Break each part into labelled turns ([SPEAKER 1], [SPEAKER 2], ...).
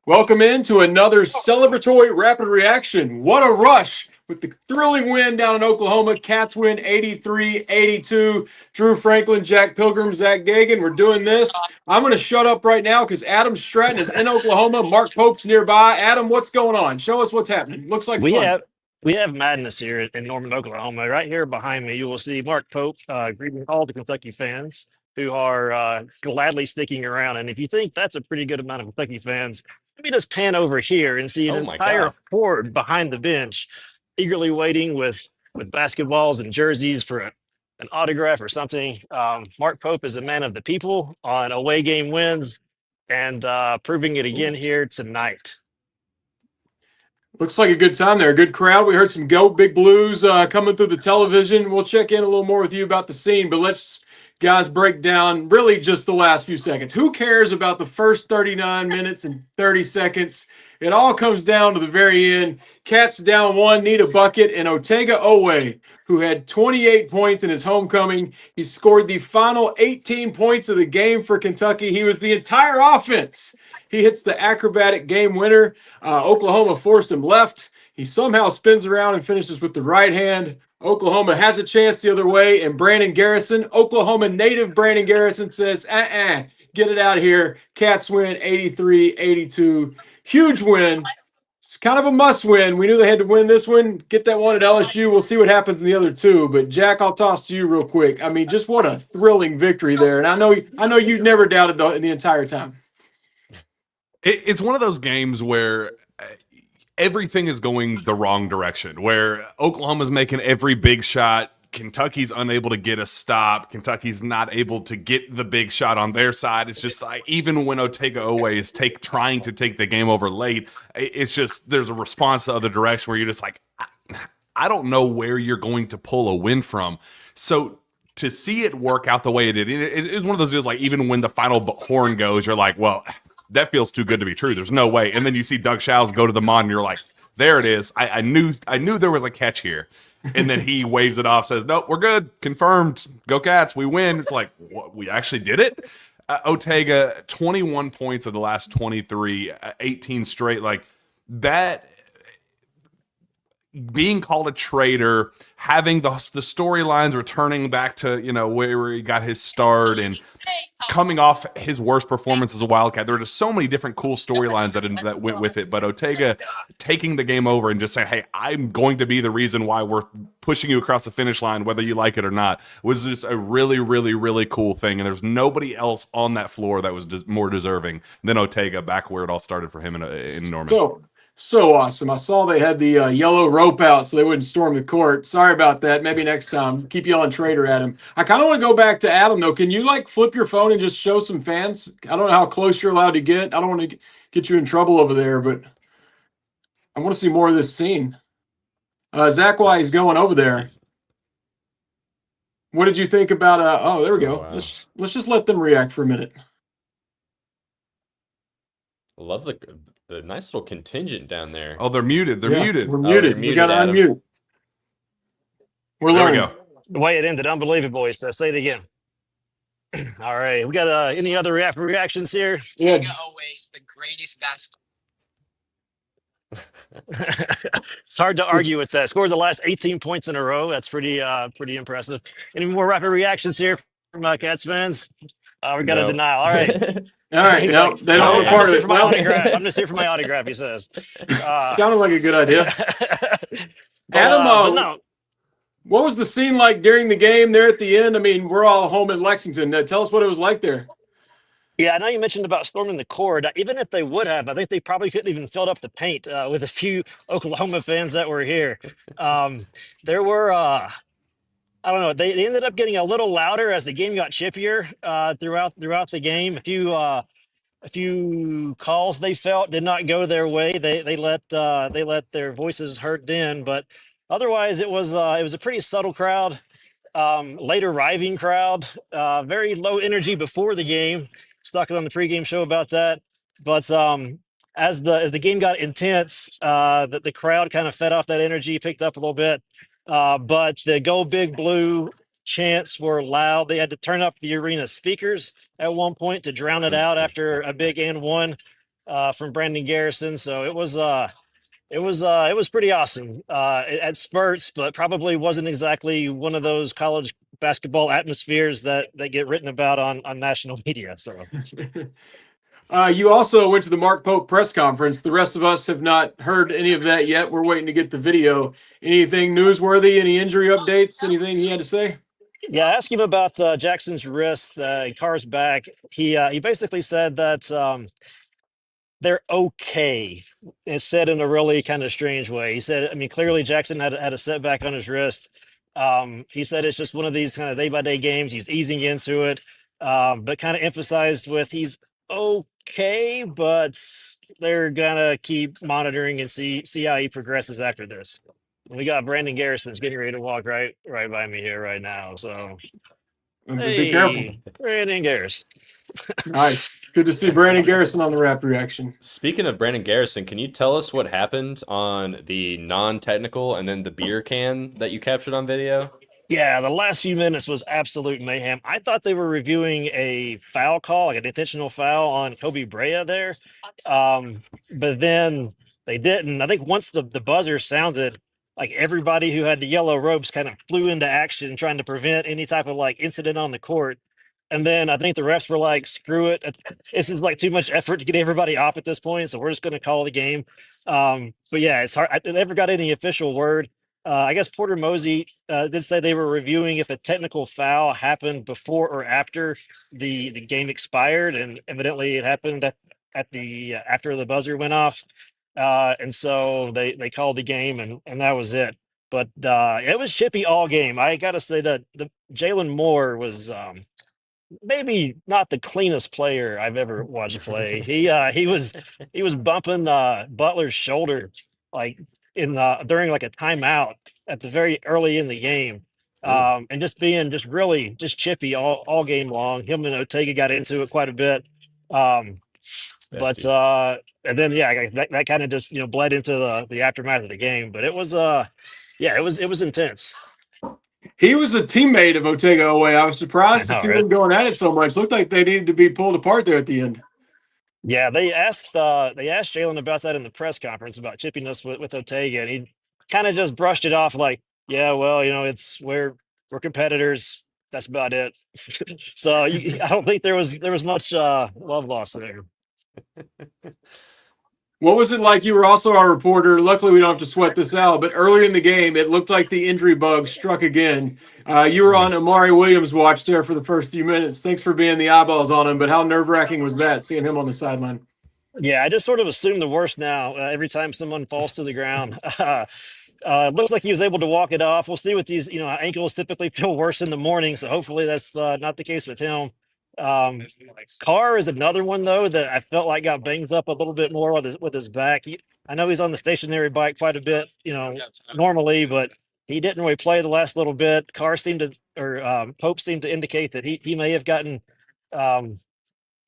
[SPEAKER 1] Welcome into another celebratory rapid reaction. What a rush with the thrilling win down in Oklahoma. Cats win 83-82. Drew Franklin, Jack Pilgrim, Zack Geoghegan. We're doing this. I'm going to shut up right now because Adam Stratton is in Oklahoma. Mark Pope's nearby. Adam, what's going on? Show us what's happening. Looks like
[SPEAKER 2] We
[SPEAKER 1] fun.
[SPEAKER 2] have we have madness here in Norman, Oklahoma. Right here behind me, you will see Mark Pope greeting all the Kentucky fans who are gladly sticking around. And if you think that's a pretty good amount of Kentucky fans, let me just pan over here and see an
[SPEAKER 3] Oh my
[SPEAKER 2] entire
[SPEAKER 3] God.
[SPEAKER 2] horde behind the bench, eagerly waiting with basketballs and jerseys for an autograph or something. Mark Pope is a man of the people on away game wins and proving it again here tonight.
[SPEAKER 1] Looks like a good time there. A good crowd. We heard some Go Big Blues coming through the television. We'll check in a little more with you about the scene, but let's, guys, break down really just the last few seconds. Who cares about the first 39 minutes and 30 seconds? It all comes down to the very end. Cats down one, need a bucket, and Otega Oweh, who had 28 points in his homecoming. He scored the final 18 points of the game for Kentucky. He was the entire offense. He hits the acrobatic game winner. Oklahoma forced him left. He somehow spins around and finishes with the right hand. Oklahoma has a chance the other way, and Brandon Garrison, Oklahoma native Brandon Garrison, says, get it out of here. Cats win 83-82. Huge win. It's kind of a must win. We knew they had to win this one. Get that one at LSU. We'll see what happens in the other two. But Jack, I'll toss to you real quick. I mean, just what a thrilling victory there. And I know you've never doubted the entire time.
[SPEAKER 4] It's one of those games where everything is going the wrong direction, where Oklahoma's making every big shot. Kentucky's unable to get a stop. Kentucky's not able to get the big shot on their side. It's just like, even when Otega Oweh is trying to take the game over late, it's just, there's a response the other direction where you're just like, I don't know where you're going to pull a win from. So to see it work out the way it did, it's one of those deals, like, even when the final horn goes, you're like, well, that feels too good to be true. There's no way. And then you see Doug Shows go to the mod, and you're like, there it is. I knew there was a catch here. And then he waves it off, says, nope, we're good. Confirmed. Go Cats. We win. It's like, what? We actually did it? Otega, 21 points of the last 23, 18 straight. Like, that, being called a traitor, having the storylines returning back to, where he got his start, and coming off his worst performance as a Wildcat. There are just so many different cool storylines that went with it. But Otega taking the game over and just saying, hey, I'm going to be the reason why we're pushing you across the finish line, whether you like it or not, was just a really, really, really cool thing. And there's nobody else on that floor that was more deserving than Otega, back where it all started for him in Norman.
[SPEAKER 1] So awesome. I saw they had the yellow rope out so they wouldn't storm the court. Sorry about that. Maybe next time. Keep yelling traitor at him. I kind of want to go back to Adam, though. Can you, flip your phone and just show some fans? I don't know how close you're allowed to get. I don't want to get you in trouble over there, but I want to see more of this scene. Zach, while he's going over there, what did you think about oh, there we go. Wow. Let's just let them react for a minute.
[SPEAKER 3] I love the nice little contingent down there.
[SPEAKER 4] Oh, they're muted. They're muted.
[SPEAKER 1] We're muted. We got to unmute. We're learning.
[SPEAKER 4] There we go.
[SPEAKER 2] The way it ended, unbelievable. He says, say it again. All right. We got any other reactions here?
[SPEAKER 5] Otega Oweh is the greatest basketball.
[SPEAKER 2] It's hard to argue with that. Scored the last 18 points in a row. That's pretty impressive. Any more rapid reactions here from Cats fans? We got a denial. All right.
[SPEAKER 1] All right. No,
[SPEAKER 2] like,
[SPEAKER 1] they don't part of it.
[SPEAKER 2] I'm just here for my autograph, he says.
[SPEAKER 1] Sounded like a good idea. Adam,
[SPEAKER 2] no.
[SPEAKER 1] What was the scene like during the game there at the end? I mean, we're all home in Lexington. Tell us what it was like there.
[SPEAKER 2] Yeah, I know you mentioned about storming the court. Even if they would have, I think they probably couldn't even filled up the paint with a few Oklahoma fans that were here. There were, I don't know, they ended up getting a little louder as the game got chippier throughout the game. A few calls they felt did not go their way. They let their voices hurt then, but otherwise it was a pretty subtle crowd, late arriving crowd, very low energy before the game. Stuck on the pregame show about that, but as the game got intense, the crowd kind of fed off that energy, picked up a little bit, but the Go Big Blue chants were loud. They had to turn up the arena speakers at one point to drown it out after a big and one. from Brandon Garrison. So it was pretty awesome at spurts, but probably wasn't exactly one of those college basketball atmospheres that get written about on national media. So
[SPEAKER 1] You also went to the Mark Pope press conference. The rest of us have not heard any of that yet. We're waiting to get the video. Anything newsworthy? Any injury updates? Anything he had to say?
[SPEAKER 2] yeah, ask him about Jackson's wrist, Carr's back. He basically said that they're okay. It's said in a really kind of strange way. He said, I mean, clearly Jackson had a setback on his wrist. He said it's just one of these kind of day by day games. He's easing into it, but kind of emphasized with he's okay, but they're gonna keep monitoring and see how he progresses after this. We got Brandon Garrison's getting ready to walk right by me here right now. So
[SPEAKER 1] Be careful.
[SPEAKER 2] hey, Brandon Garrison.
[SPEAKER 1] Nice. Good to see Brandon Garrison on the Rap Reaction.
[SPEAKER 3] Speaking of Brandon Garrison, can you tell us what happened on the non-technical and then the beer can that you captured on video?
[SPEAKER 2] Yeah, the last few minutes was absolute mayhem. I thought they were reviewing a foul call, like an intentional foul on Kobe Brea there. But then they didn't. I think once the buzzer sounded, like everybody who had the yellow ropes kind of flew into action trying to prevent any type of like incident on the court. And then I think the refs were like, screw it. This is like too much effort to get everybody off at this point. So we're just going to call the game. But yeah, it's hard. I never got any official word. I guess Porter Mosey did say they were reviewing if a technical foul happened before or after the game expired, and evidently it happened at the after the buzzer went off, and so they called the game, and that was it. But it was chippy all game. I got to say that the Jalen Moore was maybe not the cleanest player I've ever watched play. He was bumping Butler's shoulder like in during like a timeout at the very early in the game. And just being just really just chippy all game long. Him and Otega got into it quite a bit. But
[SPEAKER 3] Besties.
[SPEAKER 2] and then yeah, that kind of just bled into the aftermath of the game. But it was yeah, it was intense.
[SPEAKER 1] He was a teammate of Otega Oweh. I was
[SPEAKER 2] I
[SPEAKER 1] surprised to
[SPEAKER 2] know,
[SPEAKER 1] see
[SPEAKER 2] right?
[SPEAKER 1] them going at it so much. Looked like they needed to be pulled apart there at the end.
[SPEAKER 2] Yeah, they asked Jalen about that in the press conference about chippiness with Otega, and he kind of just brushed it off like, yeah, well, it's we're competitors. That's about it. So I don't think there was much love lost there.
[SPEAKER 1] What was it like? You were also our reporter. Luckily, we don't have to sweat this out. But early in the game, it looked like the injury bug struck again. You were on Amari Williams' watch there for the first few minutes. Thanks for being the eyeballs on him. But how nerve-wracking was that, seeing him on the sideline?
[SPEAKER 2] Yeah, I just sort of assume the worst now. Every time someone falls to the ground, looks like he was able to walk it off. We'll see with these. Ankles typically feel worse in the morning, so hopefully that's not the case with him. Carr is another one though that I felt like got banged up a little bit more with his back. I know he's on the stationary bike quite a bit, normally, but he didn't really play the last little bit. Carr seemed to, or Pope seemed to indicate that he may have gotten,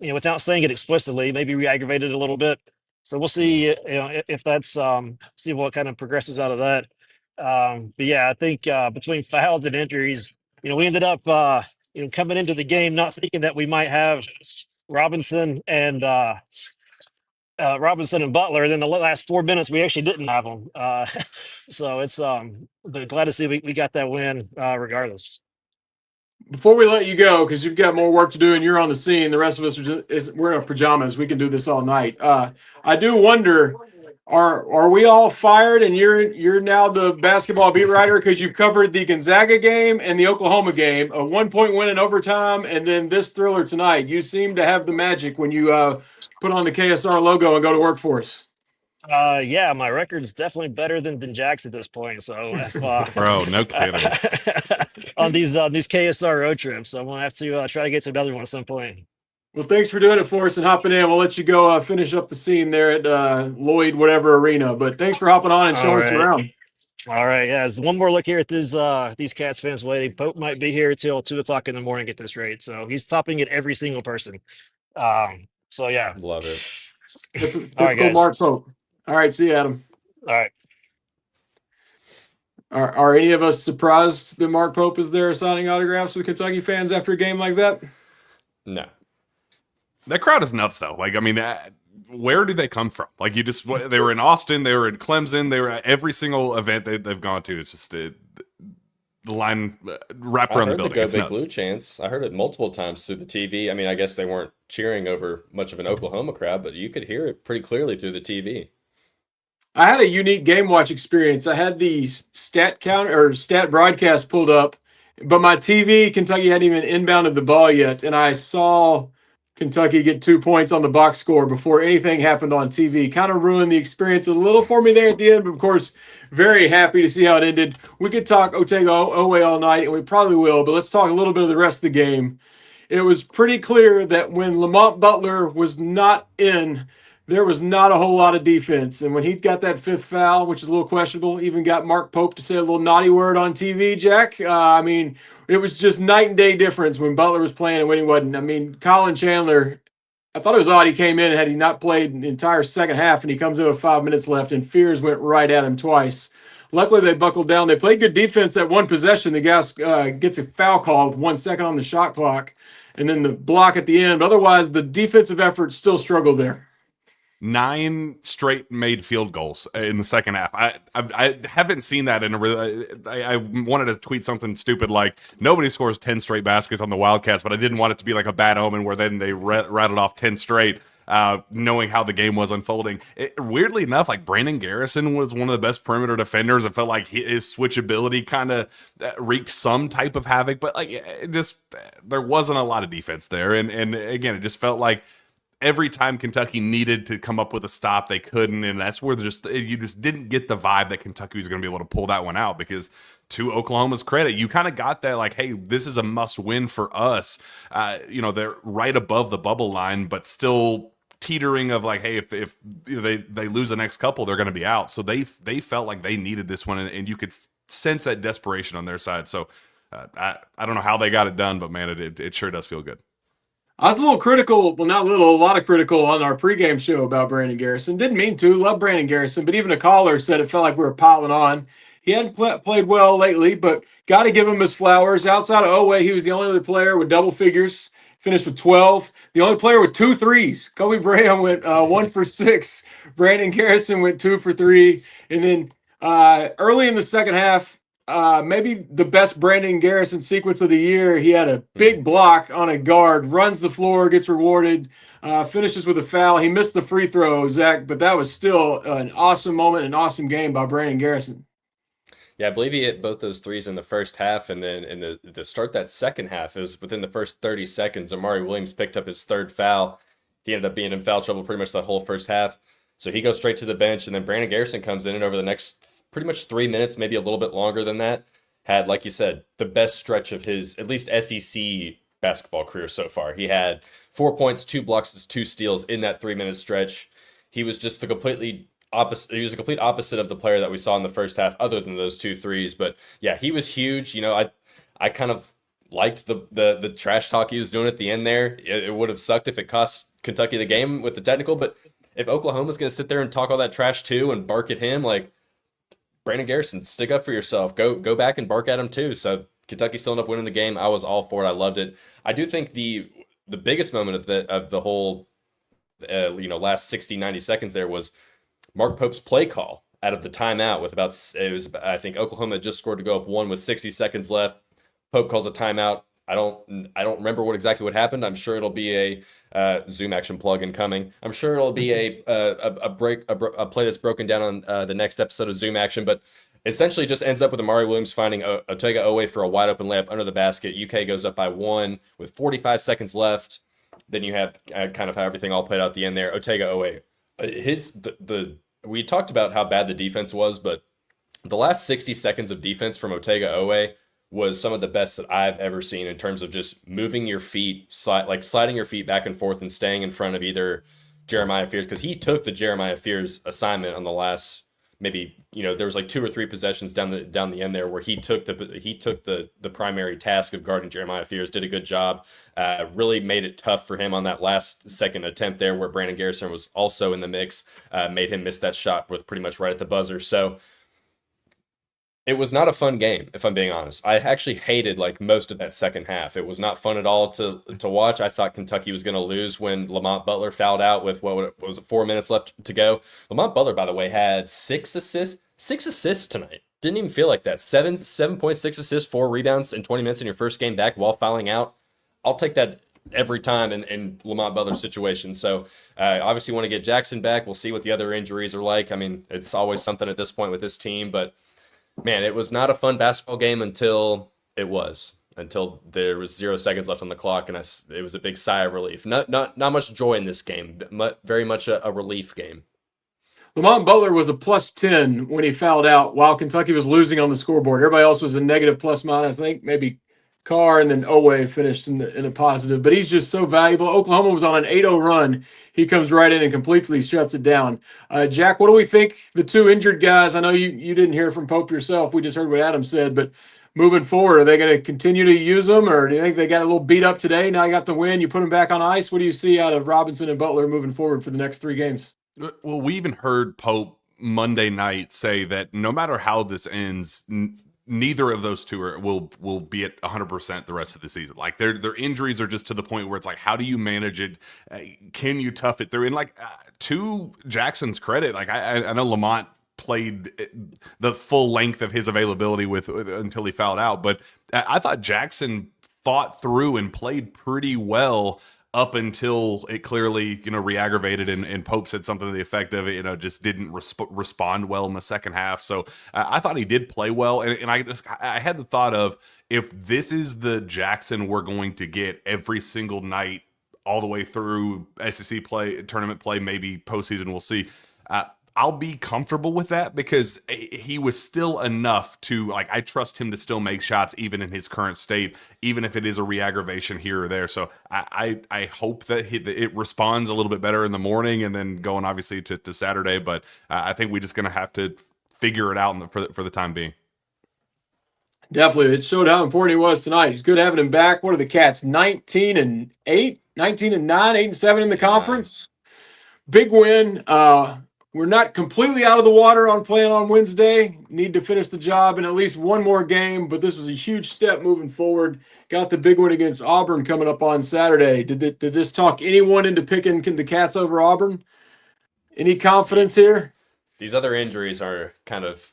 [SPEAKER 2] without saying it explicitly, maybe re-aggravated a little bit. So we'll see, if that's see what kind of progresses out of that. But yeah, I think between fouls and injuries, we ended up coming into the game not thinking that we might have Robinson and Butler. And then the last 4 minutes we actually didn't have them. So it's but glad to see we got that win regardless.
[SPEAKER 1] Before we let you go, because you've got more work to do and you're on the scene, the rest of us we're in our pajamas. We can do this all night. I do wonder, are we all fired and you're now the basketball beat writer because you've covered the Gonzaga game and the Oklahoma game, a 1-point win in overtime, and then this thriller tonight. You seem to have the magic when you put on the KSR logo and go to work for us.
[SPEAKER 2] Yeah, my record's definitely better than Jack's at this point. So if,
[SPEAKER 4] Bro, no kidding.
[SPEAKER 2] on these KSR road trips, so I'm gonna have to try to get to another one at some point.
[SPEAKER 1] Well, thanks for doing it for us and hopping in. We'll let you go finish up the scene there at Lloyd whatever arena. But thanks for hopping on and showing us around.
[SPEAKER 2] All right, yeah. There's one more look here at these Cats fans waiting. Pope might be here till 2:00 in the morning. Get this right, so he's topping it every single person. So yeah,
[SPEAKER 3] Love it.
[SPEAKER 2] All right, guys.
[SPEAKER 1] Mark Pope. All right, see you, Adam.
[SPEAKER 2] All right.
[SPEAKER 1] Are any of us surprised that Mark Pope is there signing autographs with Kentucky fans after a game like that?
[SPEAKER 3] No.
[SPEAKER 4] That crowd is nuts, though. Like, I mean, where do they come from? Like they were in Austin, they were in Clemson, they were at every single event they've gone to. It's just the line wrapped
[SPEAKER 3] I
[SPEAKER 4] around the
[SPEAKER 3] heard the
[SPEAKER 4] building.
[SPEAKER 3] Go
[SPEAKER 4] It's
[SPEAKER 3] Big
[SPEAKER 4] nuts.
[SPEAKER 3] Blue chants. I heard it multiple times through the TV. I mean, I guess they weren't cheering over much of an Oklahoma crowd, but you could hear it pretty clearly through the TV.
[SPEAKER 1] I had a unique game watch experience. I had the stat count or stat broadcast pulled up, but my TV, Kentucky hadn't even inbounded the ball yet, and I saw Kentucky get 2 points on the box score before anything happened on TV. Kind of ruined the experience a little for me there at the end, but of course, very happy to see how it ended. We could talk Otega Oweh all night, and we probably will, but let's talk a little bit of the rest of the game. It was pretty clear that when Lamont Butler was not in, there was not a whole lot of defense. And when he got that fifth foul, which is a little questionable, even got Mark Pope to say a little naughty word on TV, Jack. I mean, it was just night and day difference when Butler was playing and when he wasn't. I mean, Colin Chandler, I thought it was odd he came in and had he not played the entire second half, and he comes in with 5 minutes left, and Fears went right at him twice. Luckily, they buckled down. They played good defense at one possession. The guy gets a foul call with 1 second on the shot clock, and then the block at the end. But otherwise, the defensive effort still struggled there.
[SPEAKER 4] 9 straight made field goals in the second half. I haven't seen that in a really. I wanted to tweet something stupid like nobody scores 10 straight baskets on the Wildcats, but I didn't want it to be like a bad omen where then they rattled off 10 straight. Knowing how the game was unfolding, weirdly enough, like Brandon Garrison was one of the best perimeter defenders. It felt like his switchability kind of wreaked some type of havoc, but like it just there wasn't a lot of defense there, and again, it just felt like every time Kentucky needed to come up with a stop, they couldn't, and that's where you just didn't get the vibe that Kentucky was going to be able to pull that one out. Because to Oklahoma's credit, you kind of got that like, hey, this is a must-win for us. They're right above the bubble line, but still teetering of like, hey, if they lose the next couple, they're going to be out. So they felt like they needed this one, and you could sense that desperation on their side. So I don't know how they got it done, but man, it sure does feel good.
[SPEAKER 1] I was a little critical, well, not a little, a lot of critical on our pregame show about Brandon Garrison. Didn't mean to, love Brandon Garrison, but even a caller said it felt like we were piling on. He hadn't played well lately, but got to give him his flowers. Outside of Oweh, he was the only other player with double figures, finished with 12. The only player with 2 threes. Kobe Bryant went 1 for 6. Brandon Garrison went 2 for 3. And then early in the second half, maybe the best Brandon Garrison sequence of the year. He had a big block on a guard, runs the floor, gets rewarded, finishes with a foul. He missed the free throw, Zach, but that was still an awesome moment, an awesome game by Brandon Garrison.
[SPEAKER 3] Yeah, I believe he hit both those threes in the first half, and then in the start that second half, it was within the first 30 seconds, Amari Williams picked up his 3rd foul. He ended up being in foul trouble pretty much that whole first half. So he goes straight to the bench, and then Brandon Garrison comes in, and over the next pretty much 3 minutes, maybe a little bit longer than that, had, like you said, the best stretch of his at least SEC basketball career so far. He had 4 points, 2 blocks, 2 steals in that 3-minute stretch. He was just the completely opposite. He was a complete opposite of the player that we saw in the first half, other than those 2 threes. But yeah, he was huge. I kind of liked the trash talk he was doing at the end there. It would have sucked if it cost Kentucky the game with the technical, but if Oklahoma's going to sit there and talk all that trash too and bark at him, like, Brandon Garrison, stick up for yourself. Go back and bark at him too. So Kentucky still ended up winning the game. I was all for it. I loved it. I do think the biggest moment of the whole last 60, 90 seconds there was Mark Pope's play call out of the timeout with I think Oklahoma had just scored to go up 1 with 60 seconds left. Pope calls a timeout. I don't remember exactly what happened. I'm sure it'll be a Zoom action plug-in coming. I'm sure it'll be a play that's broken down on the next episode of Zoom action, but essentially just ends up with Amari Williams finding Otega Oweh for a wide open layup under the basket. UK goes up by 1 with 45 seconds left. Then you have kind of how everything all played out at the end there. Otega Oweh, we talked about how bad the defense was, but the last 60 seconds of defense from Otega Oweh was some of the best that I've ever seen in terms of just moving your feet, sliding your feet back and forth and staying in front of either Jeremiah Fears, because he took the Jeremiah Fears assignment on the last, maybe, there was like 2 or 3 possessions down the end there where he took the primary task of guarding Jeremiah Fears, did a good job, really made it tough for him on that last second attempt there where Brandon Garrison was also in the mix, made him miss that shot with pretty much right at the buzzer. So It was not a fun game, if I'm being honest. I actually hated like most of that second half. It was not fun at all to watch. I thought Kentucky was going to lose when Lamont Butler fouled out with what was it, 4 minutes left to go. Lamont Butler, by the way, had 6 assists. 6 assists tonight. Didn't even feel like that. 7.6 assists, 4 rebounds in 20 minutes in your first game back while fouling out. I'll take that every time in Lamont Butler's situation. So obviously want to get Jackson back. We'll see what the other injuries are like. I mean, it's always something at this point with this team, but man, it was not a fun basketball game until there was 0 seconds left on the clock, and it was a big sigh of relief. Not much joy in this game. Very much a relief game.
[SPEAKER 1] Lamont Butler was a +10 when he fouled out while Kentucky was losing on the scoreboard. Everybody else was a negative plus-minus. I think maybe Carr and then Oweh finished in a positive. But he's just so valuable. Oklahoma was on an 8-0 run. He comes right in and completely shuts it down. Jack, what do we think? The 2 injured guys, I know you didn't hear from Pope yourself. We just heard what Adam said. But moving forward, are they going to continue to use them? Or do you think they got a little beat up today? Now you got the win. You put them back on ice. What do you see out of Robinson and Butler moving forward for the next 3 games?
[SPEAKER 4] Well, we even heard Pope Monday night say that no matter how this ends, neither of those two will be at 100% the rest of the season. Like their injuries are just to the point where it's like, how do you manage it? Can you tough it through? And like to Jackson's credit, like I know Lamont played the full length of his availability with until he fouled out, but I thought Jackson fought through and played pretty well up until it clearly, re-aggravated, and Pope said something to the effect of it, just didn't respond well in the second half. So I thought he did play well, and I had the thought of, if this is the Jackson we're going to get every single night all the way through SEC play, tournament play, maybe postseason, we'll see. I'll be comfortable with that, because he was still enough to, like, I trust him to still make shots even in his current state, even if it is a re-aggravation here or there. So I hope that it responds a little bit better in the morning and then going obviously to Saturday. But I think we're just going to have to figure it out for the time being.
[SPEAKER 1] Definitely. It showed how important he was tonight. It's good having him back. What are the Cats? 19-8, 19-9, 8-7 in the conference. Big win. We're not completely out of the water on playing on Wednesday. Need to finish the job in at least one more game, but this was a huge step moving forward. Got the big one against Auburn coming up on Saturday. Did this talk anyone into picking the Cats over Auburn? Any confidence here?
[SPEAKER 3] These other injuries are kind of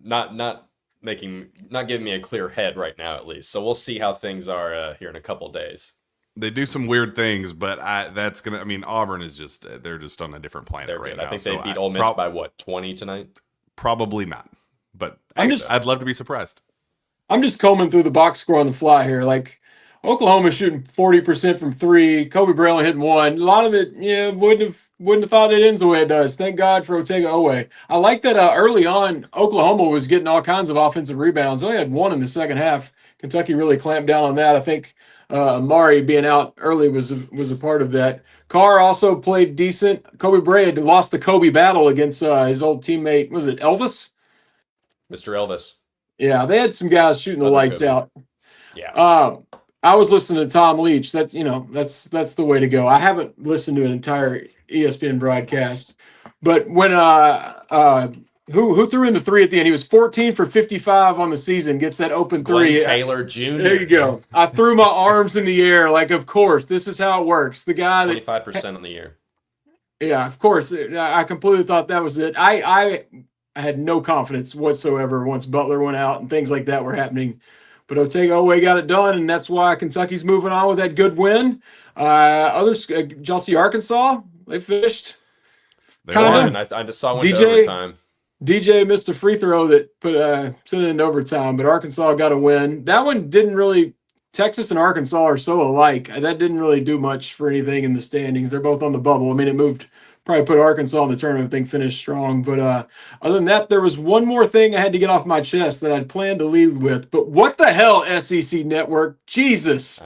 [SPEAKER 3] not giving me a clear head right now, at least. So we'll see how things are here in a couple days.
[SPEAKER 4] They do some weird things, but Auburn is they're just on a different planet right now.
[SPEAKER 3] I think they beat Ole Miss by what, 20 tonight? Probably
[SPEAKER 4] not, but I'd love to be surprised.
[SPEAKER 1] I'm just combing through the box score on the fly here. Like, Oklahoma shooting 40% from 3. Kobe Bryant hitting 1. A lot of it, wouldn't have thought it ends the way it does. Thank God for Otega Oweh. I like that early on, Oklahoma was getting all kinds of offensive rebounds. They only had 1 in the second half. Kentucky really clamped down on that. I think Amari being out early was a part of that. Carr also played decent. Kobe Bryant lost the Kobe battle against his old teammate. Was it Elvis?
[SPEAKER 3] Mr. Elvis.
[SPEAKER 1] Yeah, they had some guys shooting the lights
[SPEAKER 3] Kobe
[SPEAKER 1] out.
[SPEAKER 3] Yeah.
[SPEAKER 1] I was listening to Tom Leach. That's the way to go. I haven't listened to an entire ESPN broadcast, but when who threw in the 3 at the end? He was 14 for 55 on the season. Gets that open 3.
[SPEAKER 3] Glenn Taylor Jr.
[SPEAKER 1] There you go. I threw my arms in the air like, of course, this is how it works. The guy
[SPEAKER 3] 25% on the year.
[SPEAKER 1] Yeah, of course. I completely thought that was it. I had no confidence whatsoever once Butler went out and things like that were happening. But Otega Oweh got it done, and that's why Kentucky's moving on with that good win. Others, y'all see Arkansas? They finished.
[SPEAKER 3] They won. I just saw one to overtime.
[SPEAKER 1] DJ missed a free throw that sent it into overtime, but Arkansas got a win. That one didn't really – Texas and Arkansas are so alike. That didn't really do much for anything in the standings. They're both on the bubble. I mean, it moved – probably put Arkansas in the tournament if they finished strong. But other than that, there was one more thing I had to get off my chest that I'd planned to lead with. But what the hell, SEC Network? Jesus.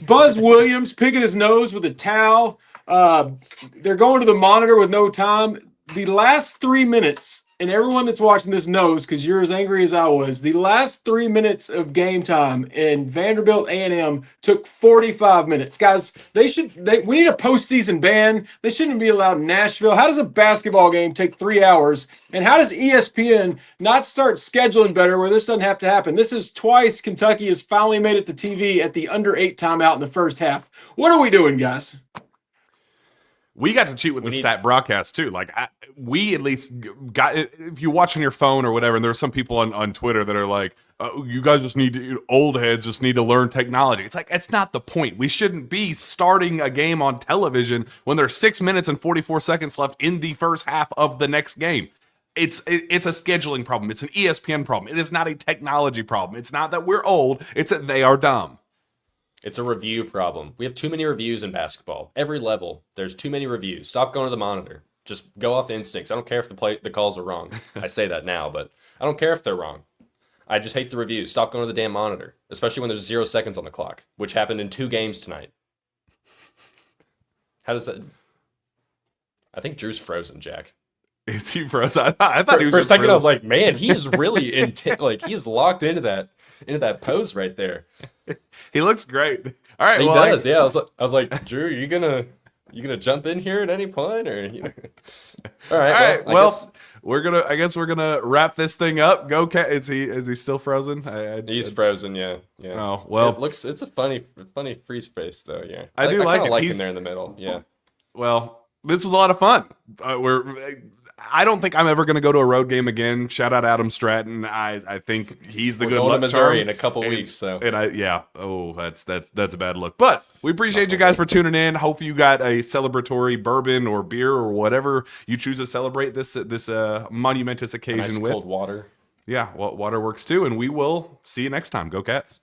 [SPEAKER 1] Buzz Williams picking his nose with a towel. They're going to the monitor with no time. The last 3 minutes and everyone that's watching this knows because you're as angry as I was. The last 3 minutes of game time in Vanderbilt A&M took 45 minutes, guys. We need a postseason ban. They shouldn't be allowed in Nashville. How does a basketball game take 3 hours? And how does ESPN not start scheduling better where this doesn't have to happen? This is twice Kentucky has finally made it to TV at the under 8 timeout in the first half. What are we doing, guys?
[SPEAKER 4] We got to cheat with the stat broadcast too. Like we at least got, if you watch on your phone or whatever, and there are some people on Twitter that are like, you guys just need to, old heads just need to learn technology. It's like, that's not the point. We shouldn't be starting a game on television when there's 6 minutes and 44 seconds left in the first half of the next game. It's a scheduling problem. It's an ESPN problem. It is not a technology problem. It's not that we're old. It's that they are dumb.
[SPEAKER 3] It's a review problem. We have too many reviews in basketball. Every level, there's too many reviews. Stop going to the monitor. Just go off instincts. I don't care if the calls are wrong. I say that now, but I don't care if they're wrong. I just hate the reviews. Stop going to the damn monitor, especially when there's 0 seconds on the clock, which happened in 2 games tonight. How does that... I think Drew's frozen, Jack.
[SPEAKER 4] Is he frozen? I thought he was
[SPEAKER 3] for a second.
[SPEAKER 4] frozen.
[SPEAKER 3] I was like, man, he is really like he is locked into that pose right there.
[SPEAKER 4] He looks great. All right,
[SPEAKER 3] He
[SPEAKER 4] well,
[SPEAKER 3] does. Yeah, I was like, Drew, you gonna jump in here at any point, or All right.
[SPEAKER 4] Well, I guess we're gonna wrap this thing up. Go Cat. Is he still frozen?
[SPEAKER 3] He's frozen. Yeah.
[SPEAKER 4] Oh well.
[SPEAKER 3] It's a funny freeze space though. Yeah.
[SPEAKER 4] I do like it.
[SPEAKER 3] Like him there in the middle. Yeah.
[SPEAKER 4] Well, this was a lot of fun. I don't think I'm ever going to go to a road game again. Shout out Adam Stratton. I think he's the
[SPEAKER 3] We're
[SPEAKER 4] good
[SPEAKER 3] going
[SPEAKER 4] luck
[SPEAKER 3] to Missouri
[SPEAKER 4] charm.
[SPEAKER 3] in a couple weeks. So
[SPEAKER 4] that's a bad look. But we appreciate you guys for tuning in. Hope you got a celebratory bourbon or beer or whatever you choose to celebrate this monumentous occasion
[SPEAKER 3] nice
[SPEAKER 4] with.
[SPEAKER 3] Cold water.
[SPEAKER 4] Yeah, well, water works too. And we will see you next time. Go Cats.